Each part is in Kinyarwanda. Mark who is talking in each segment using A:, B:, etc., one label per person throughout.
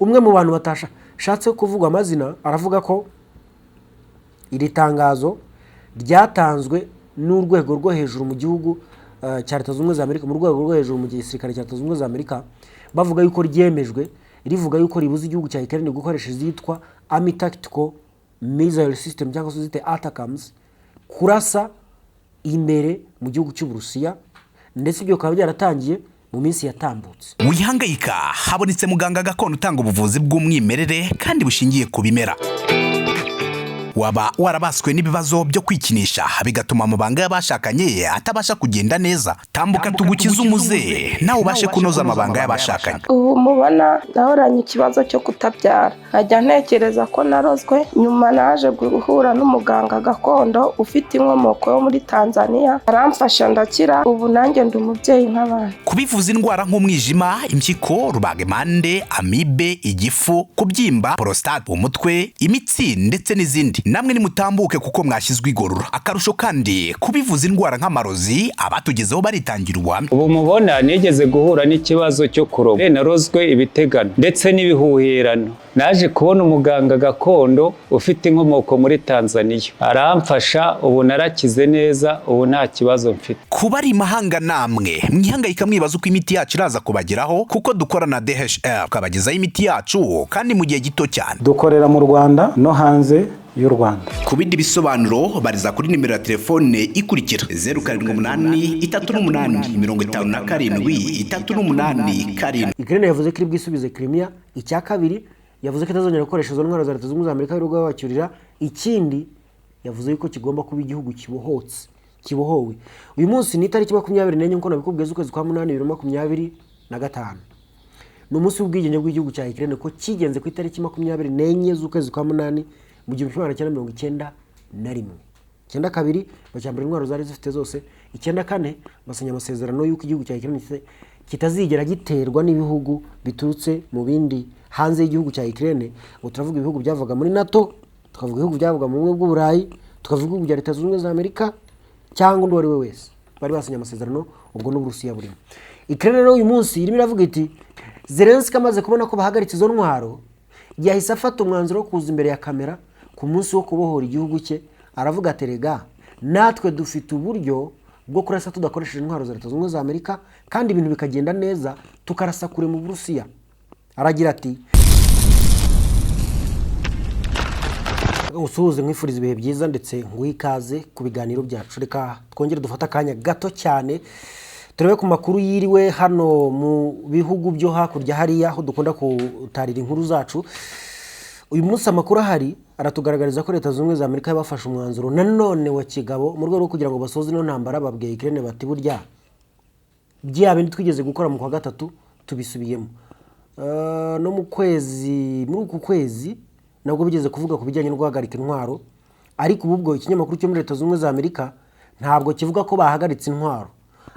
A: umwe mu bantu batashatse kuvugwa amazina aravuga ko iri tangazo ryatanzwe n'urwego rwo hejuru mu gihugu cya Leta Zunze Ubumwe za Amerika, mu rwego rwo hejuru mu gisirikare cya Leta Zunze Ubumwe za Amerika, bavuga yuko ryemejwe, rivuga yuko ribuza igihugu cya Ukraine gukoresha izitwa Army Tactical Missile System cyangwa se zite ATACMS kurasa imbere mu gihugu cy'Uburusiya, ndetse ibyo bikaba byaratangiye mu minsi yatambutse.
B: Wihangayika, habonetse muganga gakondo utanga ubuvuzi bw'umwimerere kandi bushingiye ku bimera. Waba warabaswe n'ibibazo byo kwikinisha bigatuma amabanga y'abashakanye atabasha kugenda neza? Tambuka tugukize umuze nawe ubashe kunoza amabanga y'abashakanye.
C: Ubu mubona nahoranye ikibazo cyo kutabyara, nkajya ntekereza ko narozwe, nyuma naje guhura n'umuganga gakondo ufite inkomoko yo muri Tanzania, aramfasha ndakira, ubu nanjye ndi umubyeyi nk'abandi.
B: Kubivuza indwara nk'umwijima, impyiko, rubagimpande, amibe, igifu, kubyimba, prostate, umutwe, imitsi ndetse n'izindi, namwe nimutambuke kuko mwashyizwe igorora. Akarusho kandi kubivuza indwara nk'amarozi abatugezeho baritangirwa.
D: Ubu mubona nigeze guhura n'ikibazo cyo kuroga, narozwe ibitegano ndetse n'ibihuherano. Naje kubona umuganga gakondo ufite inkomoko muri Tanzania, aramfasha, ubu narakize neza, ubu nta kibazo mfite.
B: Kuba ari imahanga namwe mwihangayika mwibaza uko imiti yacu iraza kubageraho, kuko dukora na DHL tukabagezaho imiti yacu kandi mu gihe gito cyane.
E: Dukorera mu Rwanda no hanze y'u Rwanda.
B: Ku bindi bisobanuro bariza kuri nimero ya telefone ikurikira 0788357338.
A: Ukraine yavuze ko iri bwisubize Crimea. Icya kabiri yavuze ko itazongera gukoresha izo ntwaro za Leta Zunze Ubumwe za Amerika y'urugo bacyurira. Ikindi yavuze yuko kigomba kuba igihugu kibohowe. Uyu munsi ni itariki 24 nkuko nabikubwiye z'ukwezi kwa 8 2025. Ni umunsi w'ubwigenge bw'igihugu cya Ukraine ko kigenze ku itariki 24 z'ukwezi kwa 8 mu 1991. 92 bacyambara intwaro zari zifite zose. 94 basanya amasezerano y'uko igihugu cya Ukraine kitazigera giterwa n'ibihugu biturutse mu bindi hanze y'igihugu cya Ukraine. Ngo turavuga ibihugu byavaga muri NATO, tukavuga ibihugu byavaga mu bumwe bw'Uburayi, tukavuga ibihugu bya Leta Zunze Ubumwe za Amerika cyangwa undi wari we wese bari basanya amasezerano, ubwo n'Uburusiya burimo. Ukraine rero uyu munsi irimo iravuga iti Zelensky amaze kubona ko bahagaritse izo ntwaro, yahise afata umwanzuro wo kuza imbere ya kamera ku munsi wo kubohora igihugu cye, aravuga ati rega natwe dufite uburyo bwo kurasa tudakoresheje intwaro za Leta Zunze Ubumwe za Amerika kandi ibintu bikagenda neza, tukarasa kure mu Burusiya. Aragira ati usuhuze mwifuriza ibihe byiza ndetse ngwikaze ku biganiro byacu. Reka twongere dufata akanya gato cyane turebe ku makuru yiriwe hano mu bihugu byo hakurya hariya aho dukunda kutarira inkuru zacu. Uyu munsi amakuru ahari aratugaragariza ko Leta Zunze Ubumwe za Amerika yabafashe umwanzuro nanone wa kigabo mu rwego rwo kugira ngo basoze ino ntambara. Babwiye Ukraine bati burya bya bindi twigeze gukora mu kwa gatatu tubisubiyemo. No mu kwezi, muri uku kwezi nabwo bigeze kuvuga ku bijyanye no guhagarika intwaro, ariko ubwo ikinyamakuru cyo muri Leta Zunze Ubumwe za Amerika ntabwo kivuga ko bahagaritse intwaro,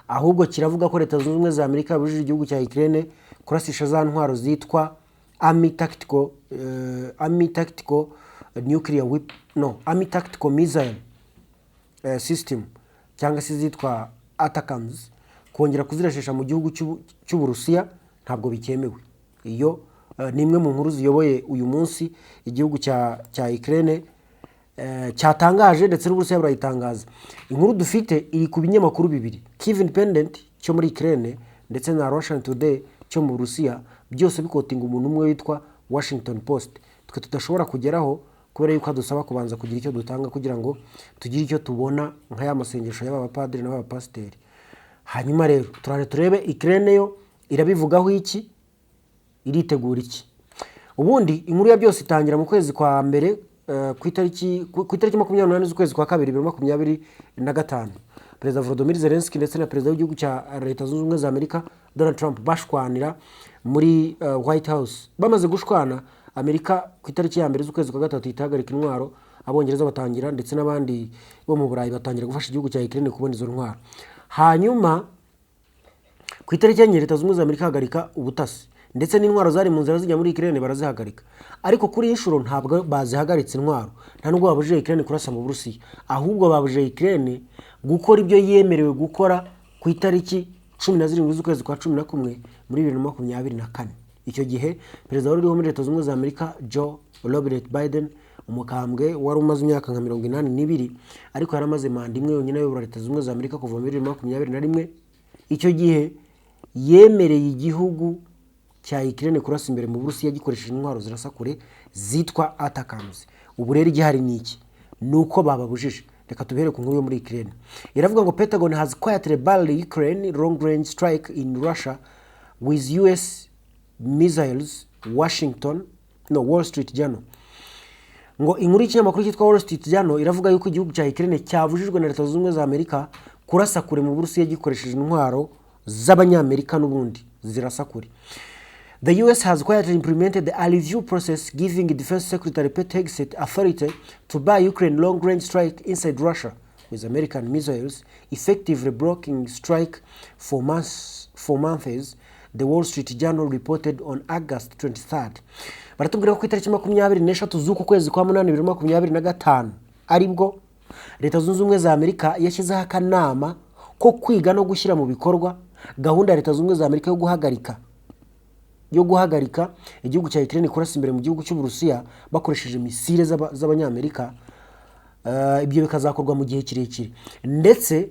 A: ahubwo kiravuga ko Leta Zunze Ubumwe za Amerika yabujije igihugu cya Ukraine kurasisha za ntwaro zitwa Army Tactical Missile System cyangwa se zitwa ATACMS, kongera kuzirashisha mu gihugu cy'Uburusiya ntabwo bikemewe. Iyo ni imwe mu nkuru ziyoboye uyu munsi igihugu cya Ukraine cyatangaje, ndetse n'Uburusiya burayitangaza. Inkuru dufite iri ku binyamakuru bibiri, Kyiv Independent cyo muri Ukraine ndetse na Russian Today cyo mu Burusiya, byose bikotinga umuntu umwe witwa Washington Post. Twe tudashobora kugeraho kubera yuko dusaba kubanza kugira icyo dutanga kugira ngo tugire icyo tubona nka ya masengesho y'aba bapadiri n'aba pasiteri. Hanyuma rero turebe Ukraine yo irabivugaho iki, iritegura iki. Ubundi inkuru ya byose itangira mu kwezi kwa mbere ku itariki 28 z'ukwezi kwa 2 2025. Perezida Volodymyr Zelensky ndetse na perezida w'igihugu cya Leta Zunze Ubumwe za Amerika Donald Trump bashwanira muri White House. Bamaze gushwana, Amerika ku itariki ya mbere z'ukwezi kwa 3 itahagarika intwaro, Abongereza batangira ndetse n'abandi bo mu Burayi batangira gufasha igihugu cya Ukraine kubona izo ntwaro. Hanyuma ku itariki ya Leta Zunze Ubumwe za Amerika hagarika ubutasi, ndetse n'intwaro zari mu nzira zijya muri Ukraine barazihagarika. Ariko kuri inshuro ntabwo bazihagaritse intwaro, nta nubwo babujije Ukraine kurasa mu Burusiya, ahubwo babujije Ukraine gukora ibyo yemerewe gukora ku itariki 17 z'ukwezi kwa 11 muri 2024. icyo gihe perezida wari uriho muri Leta Zunze Ubumwe za Amerika Joe Robert Biden, umukambwe wari umaze imyaka nka 82 ariko yaramaze manda imwe yonyine ayobora Leta Zunze Ubumwe za Amerika kuva muri 2021. icyo gihe yemereye igihugu cya Ukraine kurasa imbere mu Burusiya gikoresheje intwaro zirasa kure zitwa ATACMS. Ubu rero igihari ni iki? Nuko bababujije. Reka tubihere ku nkuru yo muri Ukraine. Iravuga ngo Pentagon has quietly barred Ukraine long range strike in Russia with US missiles. Wall Street Journal. Ngo inkuru y'ikinyamakuru cyitwa Wall Street Journal iravuga yuko igihugu cya Ukraine cyabujijwe na Leta Zunze Ubumwe za Amerika kurasa kure mu Burusiya gikoresheje intwaro z'Abanyamerika n'ubundi zirasa kure. The US has quietly implemented a review process giving Defense Secretary Pete Hegseth authority to buy Ukraine long-range strike inside Russia with American missiles, effectively blocking strike for months, the Wall Street Journal reported on August 23rd. Baratubwira ko itariki 23 z'uku kwezi kwa 8 aribwo Leta Zunze Ubumwe za Amerika yashyizeho akanama ko kwiga no gushyira mu bikorwa gahunda ya Leta Zunze Ubumwe za Amerika yo guhagarika igihugu cya Ukraine kurasa imbere mu gihugu cy'u Burusiya bakoresheje misile z'Abanyamerika. Ibyo bikazakorwa mu gihe kirekire, ndetse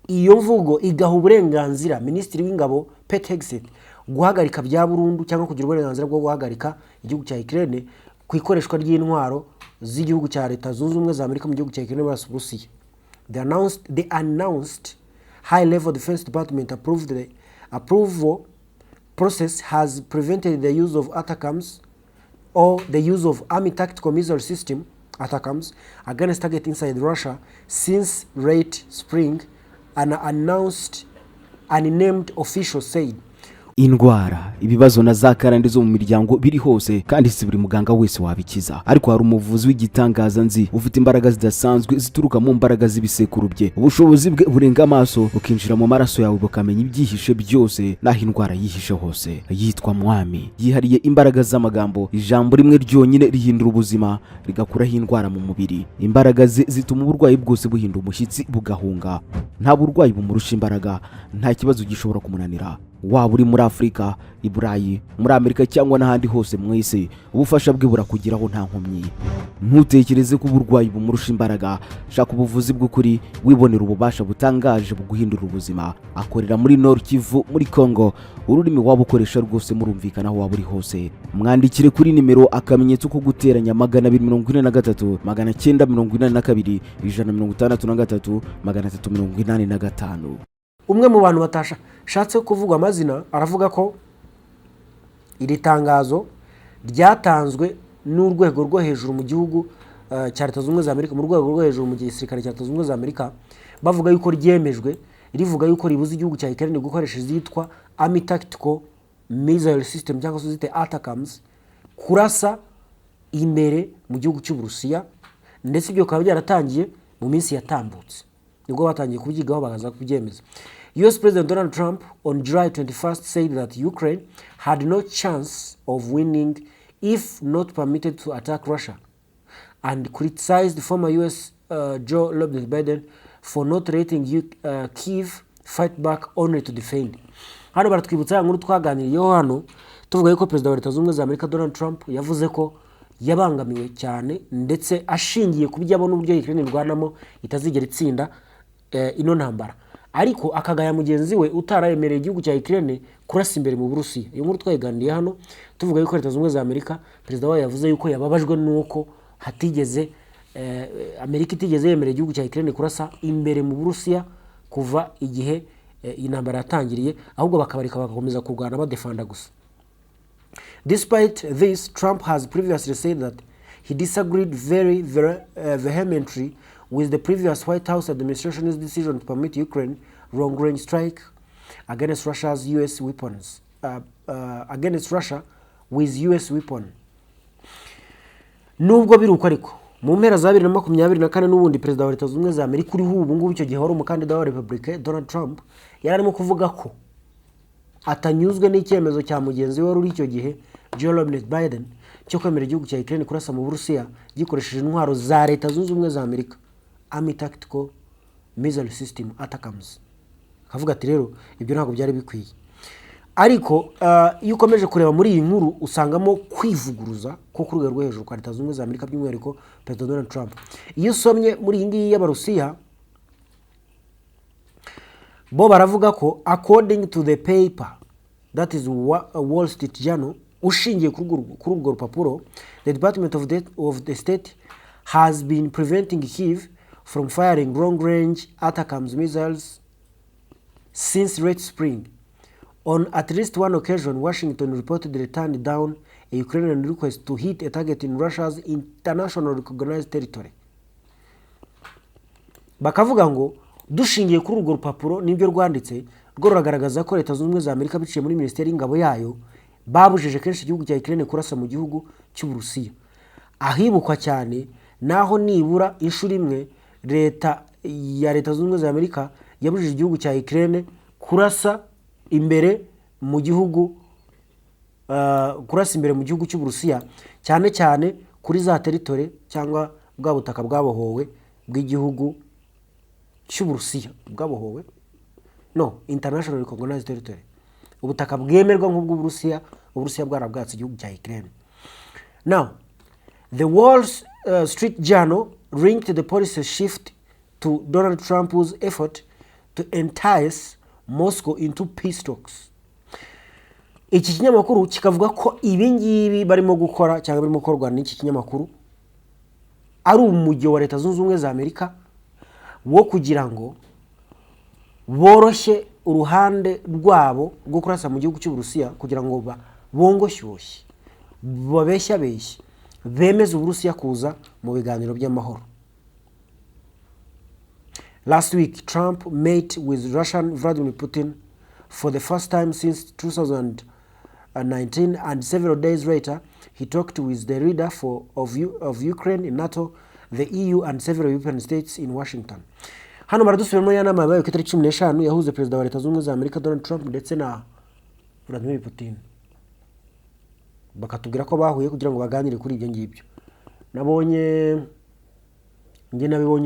A: iyo mvugo igaha uburenganzira Minisitiri w'Ingabo Pete Hegseth guhagarika bya burundu cyangwa kugira uburenganzira bwo guhagarika igihugu cya Ukraine ku ikoreshwa ry'intwaro z'igihugu cya Leta Zunze Ubumwe za Amerika mu gihugu cya Ukraine barasa Burusiya. The announced high-level Defense Department approval process has prevented the use of ATACMS or the use of Army Tactical Missile System ATACMS against target inside Russia since late spring, an unnamed official said.
F: Indwara, ibibazo na za karande zo mu miryango biri hose kandi si buri muganga wese wabikiza, ariko hari umuvuzi w'igitangaza nzi ufite imbaraga zidasanzwe zituruka mu mbaraga z'ibisekuru bye. Ubushobozi bwe burenga amaso bukinjira mu maraso yawe bukamenya ibyihishe byose naho indwara yihishe hose. Yitwa Mwami, yihariye imbaraga z'amagambo, ijambo rimwe ryonyine rihindura ubuzima rigakuraho indwara mu mubiri. Imbaraga ze zituma uburwayi bwose buhinda umushyitsi bugahunga. Nta burwayi bumurusha imbaraga, nta kibazo gishobora kumunanira. Waba uri muri Afrika, i Burayi, muri Amerika cyangwa n'ahandi hose mu isi, ubufasha bwe burakugeraho nta nkomyi. Ntutekereze ko uburwayi bumurusha imbaraga. Shaka ubuvuzi bw'ukuri, wibonera ububasha butangaje buguhindura ubuzima. Akorera muri Nord Kivu muri Congo. Ururimi waba ukoresha rwose murumvikana aho waba uri hose. Mwandikire kuri nimero akamenyetso ko guteranya 243 942 163 385.
A: Umwe mu bantu batashatse kuvugwa amazina aravuga ko iri tangazo ryatanzwe n'urwego rwo hejuru mu gihugu cya Leta Zunze Ubumwe za Amerika, mu rwego rwo hejuru mu gisirikare cya Leta Zunze Ubumwe za Amerika, bavuga yuko ryemejwe, rivuga yuko ribuza igihugu cya Ukraine gukoresha izitwa Army Tactical Missile System cyangwa se zite ATACMS kurasa imbere mu gihugu cy'u Burusiya, ndetse ibyo bikaba byaratangiye mu minsi yatambutse nibwo batangiye kubyigaho bagaza kubyemeza. US President Donald Trump on July 21st said that Ukraine had no chance of winning if not permitted to attack Russia, and criticized former US Joe Biden for not letting Kyiv fight back only to defend. Hano baratwibutsa nkuru twaganiriyeho hano tuvuga yuko Perezida wa Leta Zunze Ubumwe za Amerika Donald Trump yavuze ko yabangamiwe cyane, ndetse ashingiye ku byabo n'uburyo Ukraine irwanamo itazigera itsinda ino ntambara, ariko akagaya mugenzi we utarayemereye igihugu cya Ukraine kurasa imbere mu Burusiya. Iyo nkuru twayiganiriye hano tuvuga yuko Leta Zunze Ubumwe za Amerika perezida wayo yavuze yuko yababajwe nuko hatigeze Amerika itigeze yemerera igihugu cya Ukraine kurasa imbere mu Burusiya kuva igihe intambara yatangiriye, ahubwo bakabareka bagakomeza kurwana badefanda gusa. Despite this, Trump has previously said that he disagreed very vehemently with the previous White House administration's decision to permit Ukraine long-range strike against Russia's U.S. weapons, against Russia with U.S. weapons. Nubwo biruko ariko mu mpera za 2024 n'ubundi perezida wa Leta Zunze Ubumwe za Amerika uri ubu ngubu icyo gihe wari umukandida wa Republican Donald Trump yararimo kuvuga ko atanyuzwe n'icyemezo cya mugenzi we wari icyo gihe Joe Robert Biden cyo kwemera igihugu cya Ukraine kurasa mu Burusiya gikoresheje intwaro za Leta Zunze Ubumwe za Amerika, Army Tactical Missile System ATACMS. Akavuga ati rero ibyo ntabwo byari bikwiye. ariko iyo ukomeje kureba muri iyi nkuru usangamo kwivuguruza ko ku rwego rwo hejuru kwa Leta Zunze Ubumwe za Amerika by'umwihariko Perezida Donald Trump. Iyo usomye muri iyi ngiyi y'Abarusiya bo baravuga ko according to the paper that is Wall Street Journal, ushingiye kuri urwo rupapuro, the Department of the State has been preventing Kyiv from firing long-range ATACMS missiles since late spring. On at least one occasion, Washington reportedly turned down a Ukrainian request to hit a target in Russia's international recognized territory. Bakavuga ngo dushingiye kuri urwo rupapuro nibyo rwanditse rwo ruragaragaza ko Leta Zunze Ubumwe za Amerika biciye muri Minisiteri y'Ingabo yayo babujije kenshi igihugu cya Ukraine kurasa mu gihugu cy'Uburusiya. Ahibukwa cyane naho nibura inshuro imwe Leta Zunze Ubumwe za Amerika yabujije igihugu cya Ukraine kurasa imbere mu gihugu cy'Uburusiya, cyane cyane kuri za territory cyangwa bwa butaka bwabohowe bw'igihugu cy'Uburusiya. Bwabohowe international recognized territory, ubutaka bwemerwa nk'ubw'Uburusiya. Uburusiya bwarabwatse igihugu cya Ukraine. Now the Wall Street Journal linked the policy shift to Donald Trump's effort to entice Moscow into peace talks. Iki kinyamakuru kikavuga ko ibi ngibi barimo gukora cyangwa barimo gukorwa n'iki kinyamakuru ari umujyo wa Leta Zunze Ubumwe za Amerika wo kugira ngo boroshye uruhande rwabo rwo kurasa mu gihugu cy'Uburusiya, kugira ngo bongoshyushye babeshya bemeze Uburusiya kuza mu biganiro by'amahoro. Last week, Trump met with Russian Vladimir Putin for the first time since 2019, and several days later, he talked with the leader of Ukraine, NATO, the EU, and several European states in Washington. Hano maradusubiramo ya nama yabaye ku itariki 15 yahuze Perezida wa Leta Zunze Ubumwe za Amerika Donald Trump ndetse na Vladimir Putin. Bakatubwira ko bahuye kugira ngo baganire kuri ibyo ngibyo. Nabibonye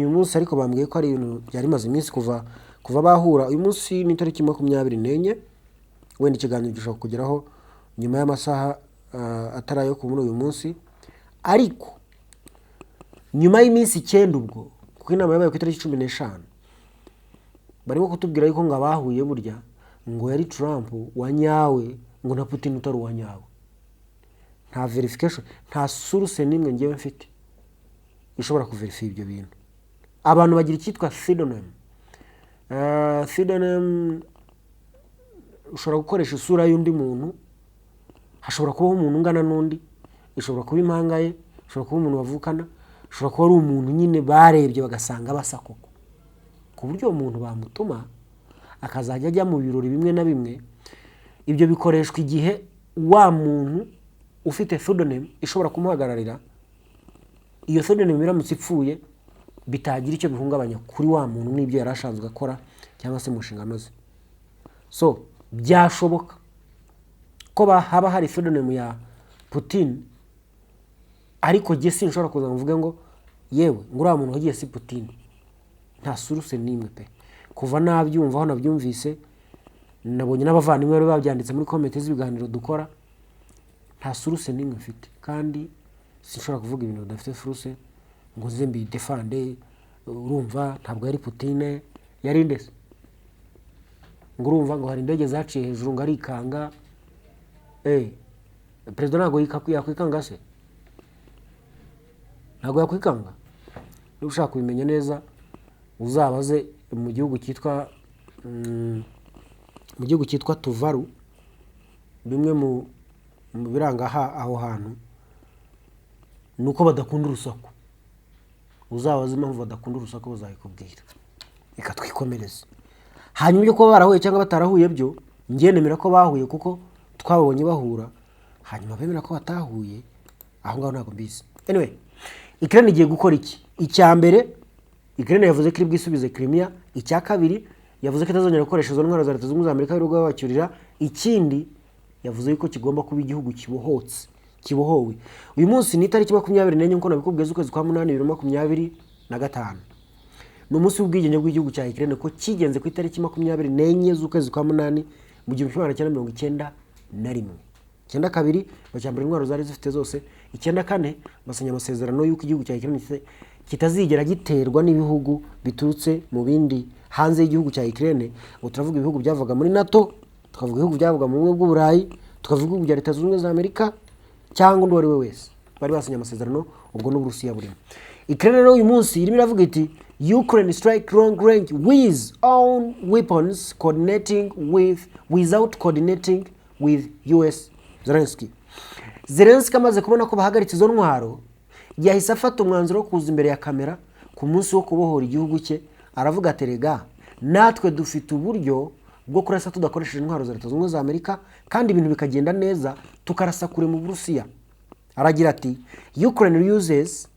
A: uyu munsi, ariko bambwiye ko ari ibintu byari maze iminsi kuva bahura. Uyu munsi ni tariki 24, wenda ikiganiro gishobora kugeraho nyuma y'amasaha atarayo ku muri uyu munsi, ariko nyuma y'iminsi 9 ubwo, kuko inama yabaye ku itariki 15, barimo kutubwira yuko ngo bahuye burya ngo yari Trump wanyawe ngo na Putin utari wanyawe. Nta verification, nta source nimwe ngewe mfite ishobora kuverify ibyo bintu. Abantu bagira icyitwa pseudonym. Pseudonym ushobora gukoresha isura y'undi muntu, hashobora kuba umuntu ungana n'undi, ishobora kuba impangaye, ishobora kuba umuntu bavukana, ishobora kuba ari umuntu nyine barebye bagasanga basa koko, ku buryo umuntu bamutuma akazajya ajya mu birori bimwe na bimwe. Ibyo bikoreshwa igihe wa muntu ufite pseudonym ishobora kumuhagararira, iyo pseudonym iramutse ipfuye bitagira icyo bihungabanya kuri wa muntu n'ibyo yarashanzwe akora cyangwa se mu nshingano ze. So byashoboka ko haba hari pseudonym ya Putin, ariko je sinshobora kuza mvuge ngo yewe ngura muntu wagiye si Putin. Nta source nimwe pe. Kuva nabyumva aho nabyumvise, nabonye n'abavandimwe bari babyanditse muri comment z'ibiganiro dukora, nta source nimwe mfite, kandi sinshobora kuvuga ibintu bidafite source ngo nze mbi defende. Urumva ntabwo yari Putin, yari ndese ngo urumva ngo hari indege zaciye hejuru ngo arikanga. President ntabwo yakwikanga se, ntabwo yakwikanga. Niba ushaka kubimenya neza uzabaze mu gihugu cyitwa Tuvalu, bimwe mu biranga aho hantu nuko badakunda urusaku. Uzabaze impamvu badakunda urusaku bazayikubwira. Reka twikomereze. Hanyuma ibyo kuba barahuye cyangwa batarahuye byo, ngiye nemera ko bahuye kuko twabonye bahura. Hanyuma bemera ko batahuye, aho ngaho ntabwo mbizi. Anyway, Ukraine igiye gukora iki? Icya mbere, Ukraine yavuze ko iri bwisubize Crimea. Icya kabiri, yavuze ko itazongera gukoresha izo ntwaro za Leta Zunze Ubumwe za Amerika y'urugo bacyurira. Ikindi, yavuze ko kigomba kuba igihugu kibohowe. Uyu munsi ni tariki 24 nko nabikubwiye z'ukwezi kwa 8 2025. Ni umunsi w'ubwigenge bw'igihugu cya Ukraine ko kigenze ku itariki 24 z'ukwezi kwa 8 mu 1991. 92 bacyambura intwaro zari zifite zose. 94 basanya amasezerano y'uko igihugu cya Ukraine kitazigera giterwa n'ibihugu biturutse mu bindi hanze y'igihugu cya Ukraine. Ngo turavuga ibihugu byavaga muri NATO, tukavuga ibihugu byavaga mu bumwe bw'Uburayi, tukavuga ibihugu bya Leta Zunze Ubumwe za Amerika cyangwa undi wari we wese. Bari basanya amasezerano ubwo n'Uburusiya burimo. Ukraine rero uyu munsi irimo iravuga iti Ukraine strike long range with own weapons without coordinating with US Zelensky. Zelensky amaze kubona ko bahagaritse izo ntwaro, yahise afata umwanzuro wo kuza imbere ya kamera ku munsi wo kubohora igihugu cye, aravuga aterega natwe dufite uburyo bwo kurasa tudakoresheje intwaro za Leta Zunze Ubumwe za Amerika kandi ibintu bikagenda neza tukarasa kure mu Burusiya. Aragira ati Ukraine uses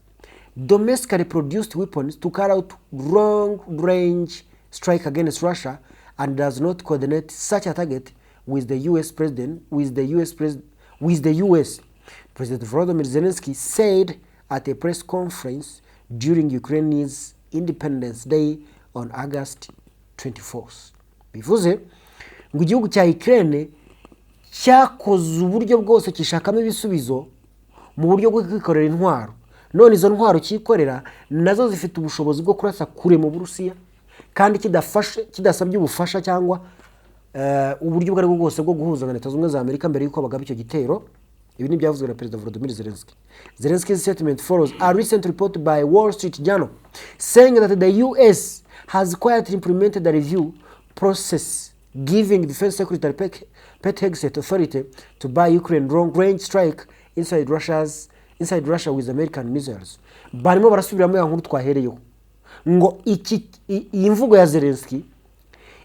A: domestically produced weapons to carry out long range strike against Russia and does not coordinate such a target with the US President Volodymyr Zelensky said at a press conference during Ukraine's Independence Day on August 24th. Bivuze ngo igihugu cya Ukraine cyakoze uburyo bwose kishakamo ibisubizo mu buryo bwo kwikorera intwaro. None izo ntwaro kikorera nazo zifite ubushobozi bwo kurasa kure mu Burusiya kandi kidasabye ubufasha cyangwa uburyo bwari bwose bwo guhuza na Leta Zunze Ubumwe za Amerika mbere yuko bagaba icyo gitero. Ibi ni byavuzwe na Perezida Volodymyr Zelensky. Zelensky's statement follows a recent report by Wall Street Journal saying that the US has quietly implemented a review process giving Defense Secretary Pete Hegseth authority to buy Ukraine long-range strike inside Russia with American missiles. Barimo barasubiramo ya nkuru twahereyeho ngo iyi mvugo ya Zelensky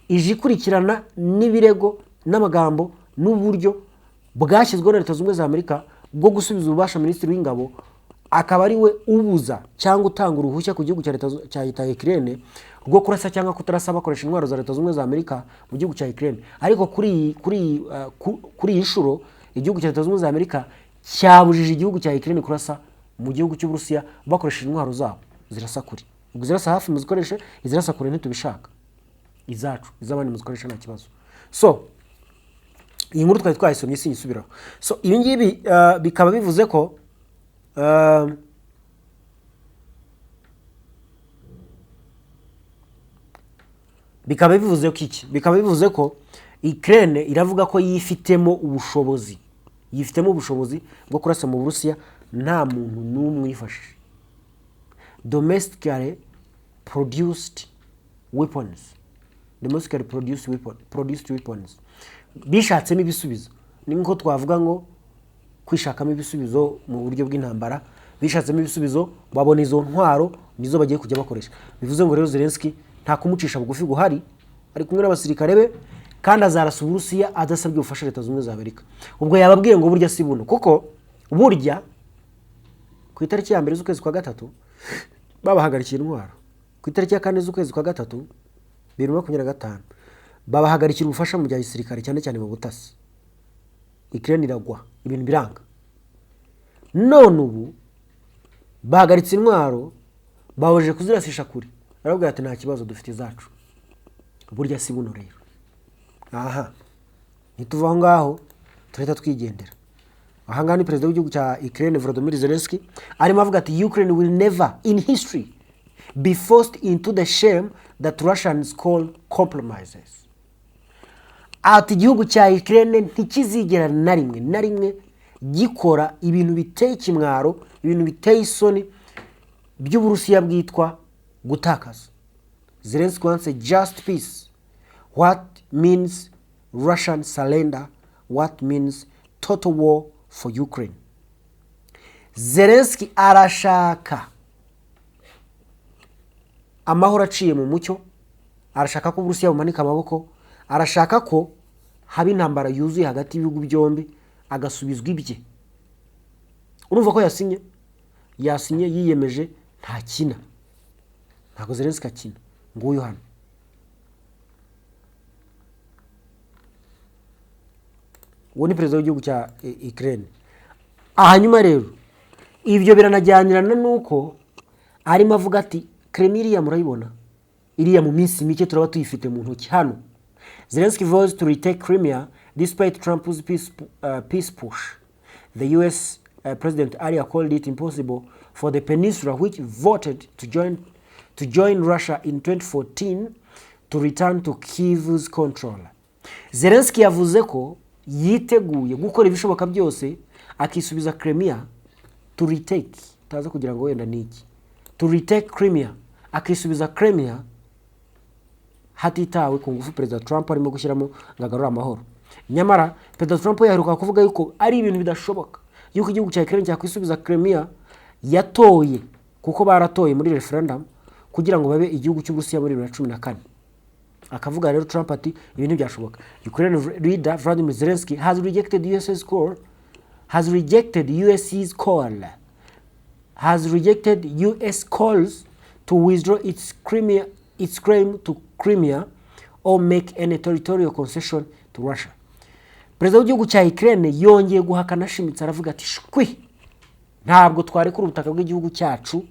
A: ije ikurikirana n'ibirego n'amagambo n'uburyo bwashyizweho na Leta Zunze Ubumwe za Amerika bwo gusubiza ububasha Minisitiri w'Ingabo, akaba ari we ubuza cyangwa utanga uruhushya ku gihugu cya Ukraine rwo kurasa cyangwa kutarasa bakoresha intwaro za Leta Zunze Ubumwe za Amerika mu gihugu cya Ukraine. Ariko kuri iyi shuro igihugu cya Leta Zunze Ubumwe za Amerika cyabujije igihugu cya Ukraine kurasa mu gihugu cy'Uburusiya bakoresheje intwaro zabo zirasa kuri. Ubwo zirasa hafi muzikoreshe, izirasa kure ntitubishaka. Izacu izabandi muzikoresha nta kibazo. So iyi nkuru twari twayisomye sinyisubiraho. So ibi ngibi bikaba bivuze ko bikaba bivuze ko Ukraine iravuga ko yifitemo ubushobozi bwo kurasa mu Burusiya nta muntu n'umwe yifashije. Domestically produced weapons. Bishatsemo ibisubizo. Ni nko twavuga ngo kwishakamo ibisubizo mu buryo bw'intambara, bishatsemo ibisubizo babona izo ntwaro nizo bagiye kujya bakoresha. Bivuze ngo rero Zelensky nta kumucisha bugufi guhari, ari kumwe n'abasirikare be kandi azarasa Uburusiya adasabye ubufasha Leta Zunze Ubumwe za Amerika. Ubwo yababwiye ngo burya si buno, kuko burya ku itariki ya mbere z'ukwezi kwa gatatu babahagarikiye intwaro, ku itariki ya 4 z'ukwezi kwa gatatu 2025 babahagarikira ubufasha mu bya gisirikare cyane cyane mu butasi. Ukraine iragwa, ibintu biranga. None ubu bahagaritse intwaro, bahoje kuzirasisha kuri. Baravuga ati nta kibazo dufite izacu. Burya si buno rero. Aha. Nituvaho ngaho tureta twigendera. Aha ngaho ni Perezida w'igihugu cya Ukraine Volodymyr Zelensky arimo avuga ati Ukraine will never in history be forced into the shame that Russians call compromises. Ati igihugu cya Ukraine ntikizigera na rimwe gikora ibintu biteye kimwaro, ibintu biteye isoni by'Uburusiya bwitwa gutakaza. Zelensky wants a just peace. What means Russian surrender? What means total war for Ukraine? Zelensky arashaka amahoro aciye mu mucyo, arashaka ko Uburusiya bumanika amaboko, arashaka ko haba intambara yuzuye hagati y'ibihugu byombi, agasubizwa ibye. Urumva ko yasinye yiyemeje nta kina. Ntabwo Zelensky akina. Nguyu hano. Uwo ni Perezida w'igihugu cya Ukraine. Hanyuma rero ibyo biranajyanirana nuko arimo avuga ati Kremlin murayibona iriya mu minsi mike turaba tuyifite mu ntoki hano. Zelensky vows to retake Crimea despite Trump's peace push. The US President earlier called it impossible for the peninsula, which voted to join Russia in 2014, to return to Kyiv's control. Zelensky yavuze ko yiteguye gukora ibishoboka byose akisubiza Crimea to retake, taza kugira ngo wenda niki, to retake Crimea, akisubiza Crimea hatitawe ku ngufu President Trump arimo gushyiramo ngagarura amahoro. Nyamara President Trump yaheruka kuvuga yuko ari ibintu bidashoboka yuko igihugu cya Ukraine cyakwisubiza Crimea, yatoye kuko baratoye muri referendum kugira ngo babe igihugu cy'Uburusiya muri 2014. Akavuga rero Trump ati ibintu byashoboka. Ukraine leader Vladimir Zelensky has rejected US's call, has rejected US calls to withdraw its claim to Crimea or make any territorial concession to Russia. Perezida w'igihugu cya Ukraine yongeye guhakana ashimitse aravuga ati shwi, ntabwo twarekura ubutaka bw'igihugu cyacu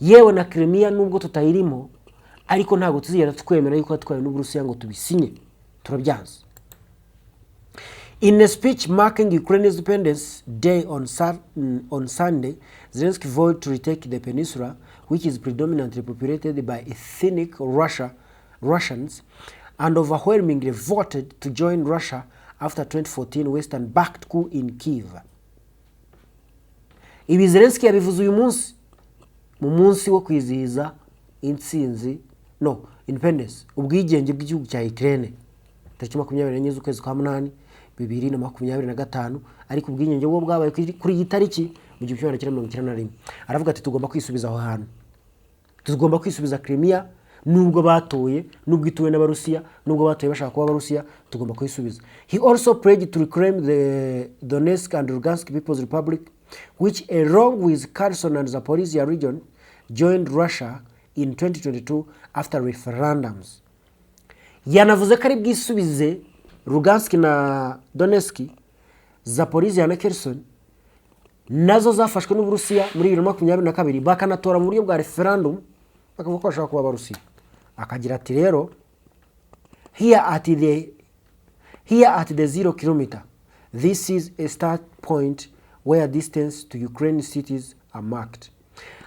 A: yewe na Crimea nubwo tutayirimo, ariko ntabwo tuzigera twemera yuko twari n'Uburusiya ngo tubisinye, turabyanze. In a speech marking Ukraine's Independence Day on Sunday, Zelensky vowed to retake the peninsula, which is predominantly populated by ethnic Russians, and overwhelmingly voted to join Russia after 2014 Western-backed coup in Kyiv. Ibi Zelensky yabivuze uyu munsi mu munsi wo kwizihiza independence, ubwigenge bw'igihugu cya Ukraine, tariki 24 z'ukwezi kwa 8 2025, ariko ubwigenge bwo bwabaye kuri iyi tariki mu 1991. Aravuga ati tugomba kwisubiza aho hantu, tugomba kwisubiza Crimea, nubwo batoye, nubwo ituwe n'Abarusiya, nubwo batoye bashaka kuba Abarusiya, tugomba kwisubiza. He also pledged to reclaim the Donetsk and Lugansk People's Republic, which along with Kherson and Zaporizhia region joined Russia in 2022 after referendums. Yanavuze ko ari bwisubize Lugansk na Donetsk, Zaporizhia na Kherson nazo zafashwe n'Uburusiya muri 2022, bakanatora mu buryo bwa referendum bakavuga ko bashaka kuba Abarusiya. Akagira ati rero here at the 0 kilometer, this is a start point where distance to Ukraine cities are marked.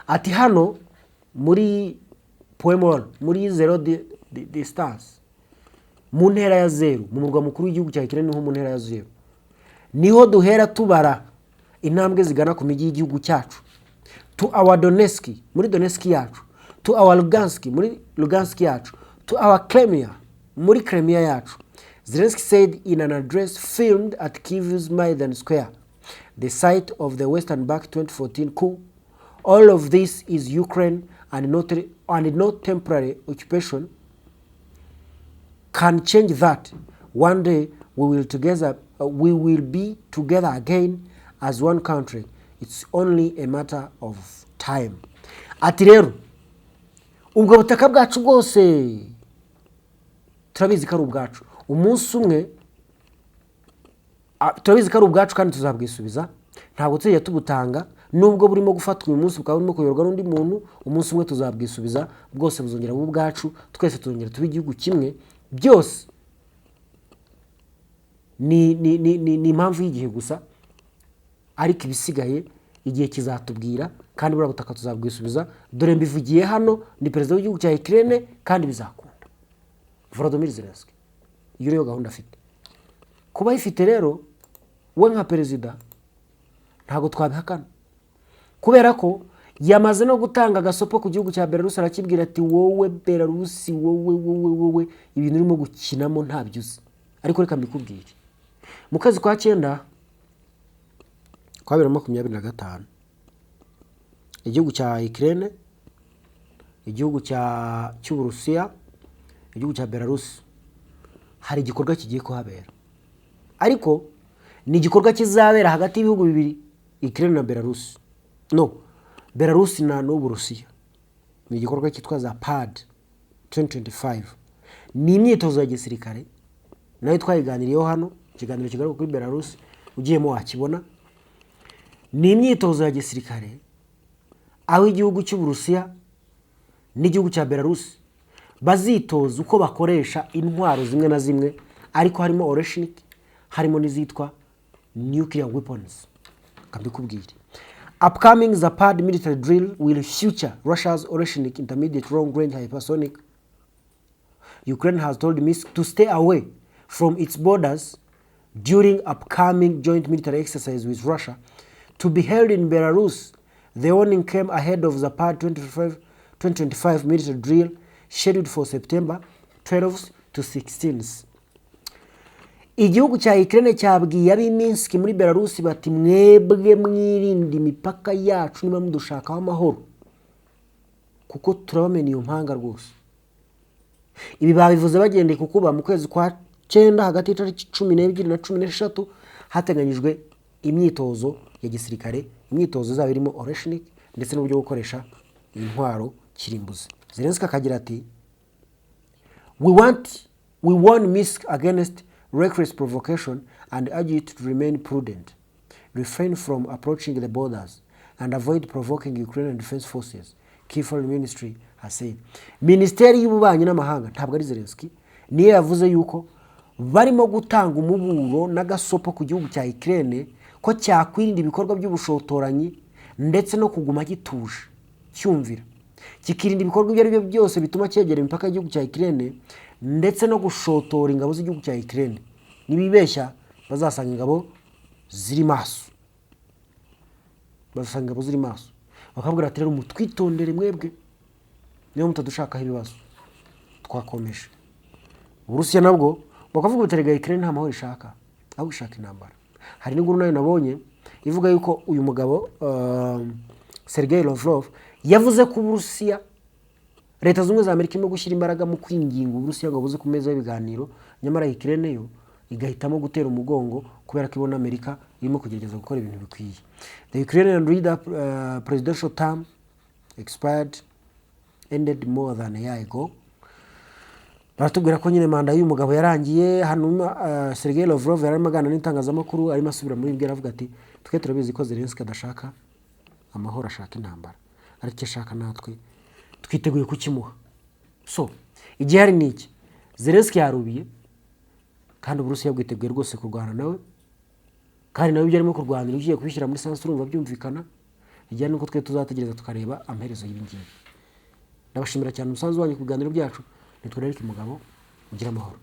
A: Ati hano muri Poemol, muri 0 distance, mu ntera ya 0, mu murwa mukuru w'igihugu cya Ukraine niho mu ntera ya 0, niho duhera tubara intambwe zigana ku migi y'igihugu cyacu. To our Donetsk, muri Donetsk yacu, to our Lugansk, muri Lugansk yacu, to our Crimea, muri Crimea yacu. Zelensky said in an address filmed at Kyiv's Maidan Square, the site of the Western-backed 2014 coup. All of this is Ukraine, and not temporary occupation can change that. One day we will be together again as one country. It's only a matter of time. Ati rero ubwo butaka bwacu bwose turabizi ko ari ubwacu, umunsi umwe turabizi ko ari ubwacu kandi tuzabwisubiza, ntabwo tujya tubutanga, nubwo burimo gufatwa uyu munsi bukaba burimo kuyorwa n'undi muntu, umunsi umwe tuzabwisubiza, bwose buzongera mu bwacu, twese tuzongera tuba igihugu kimwe. Byose ni impamvu y'igihe gusa, ariko ibisigaye igihe kizatubwira, kandi bura butaka tuzabwisubiza. Dore mbivugiye hano, ni perezida w'igihugu cya Ukraine kandi bizakunda, Volodymyr Zelensky. Iyo niyo gahunda afite. Kuba ifite rero we nka perezida ntago twabihakana, kubera ko yamaze no gutanga agasopo ku gihugu cya Belarus, arakibwira ati wowe Belarus, wowe ibintu urimo gukinamo ntabyo uzi. Ariko reka mbikubwire, mu kwezi kwa 9 kwa 2025, igihugu cya Ukraine, igihugu cy'Uburusiya, igihugu cya Belarus, hari igikorwa kigiye kuhabera, ariko ni igikorwa kizabera hagati y'ibihugu bibiri, Ukraine na Belarus. Belarus na n'Uburusiya. Ni igikorwa cyitwa Zapad 2025. Ni imyitozo ya gisirikare nayo twayiganiriyeho hano, ikiganiro kigaruka kuri Belarus, ugiyemo wakibona. Ni imyitozo ya gisirikare aho igihugu cy'Uburusiya n'igihugu cya Belarus bazitoza uko bakoresha intwaro zimwe na zimwe, ariko harimo Oreshnik, harimo n'izitwa nuclear weapons. Kabikubwire. Upcoming Zapad military drill will feature Russia's Oreshnik intermediate long-range hypersonic. Ukraine has told Minsk to stay away from its borders during upcoming joint military exercise with Russia to be held in Belarus. The warning came ahead of Zapad 2025 military drill scheduled for September 12th to 16th. Igihugu cya Ukraine cyabwiye abi Minsk muri Belarus bati mwebwe mwirinde imipaka yacu niba mudushakaho amahoro, kuko turabamena iyo mpanga rwose. Ibi babivuze bagendeye kukuba mu kwezi kwa 9 hagati y'itariki 12 na 16 hateganyijwe imyitozo ya gisirikare, imyitozo zaba irimo Oreshnik ndetse n'uburyo gukoresha intwaro kirimbuzi. Zelensky akagira ati we warn Minsk against reckless provocation and urge it to remain prudent, refrain from approaching the borders and avoid provoking Ukrainian defense forces, key foreign ministry has said. Minisiteri y'ububanyi n'amahanga ntabwo ari Zelensky niyo yavuze yuko barimo gutanga umuburo n'agasopo ku gihugu cya Ukraine ko cyakwirinda ibikorwa by'ubushotoranyi ndetse no kuguma gituje cyumvira, kikirinda ibikorwa ibyo ari byo byose bituma cyegera imipaka y'igihugu cya Ukraine ndetse no gushotora ingabo z'igihugu cya Ukraine. Nibibeshya bazasanga ingabo ziri maso, bazasanga ingabo ziri maso bakabwira ati rero mutwitondere mwebwe niyo mutadushakaho ibibazo twakomeje. Uburusiya nabwo bakavuga buterega Ukraine nta mahoro ishaka, aho ishaka intambara. Hari n'inkuru nayo nabonye ivuga yuko uyu mugabo Sergei Lavrov yavuze ko Uburusiya Leta zunze za Amerika irimo gushyira imbaraga mu kwinginga Uburusiya ngo buze ku meza y'ibiganiro, nyamara Ukraine yo igahitamo gutera umugongo kubera ko ibona Amerika irimo kugerageza gukora ibintu bikwiye. The Ukrainian leader presidential term expired ended more than a year ago. Baratubwira ko nyine manda y'uyu mugabo yarangiye. Hano Sergei Lavrov yarimo agana n'itangazamakuru arimo asubira muri ibyo aravuga ati twe turabizi ko Zelensky adashaka amahoro, ashaka intambara, ariko ashaka natwe twiteguye kukimuha. So igihe hari niki Zelensky yarubiye kandi Uburusiya bwiteguye rwose kurwana nawe, kandi nawe ibyo arimo kurwanira ugiye kubishyira muri sansi urumva byumvikana. Igihe nuko twe tuzategereza tukareba amaherezo y'ibingibi. Ndabashimira cyane umusanzu wanyu ku biganiro byacu. Nitwe Eric Mugabo, ugira amahoro.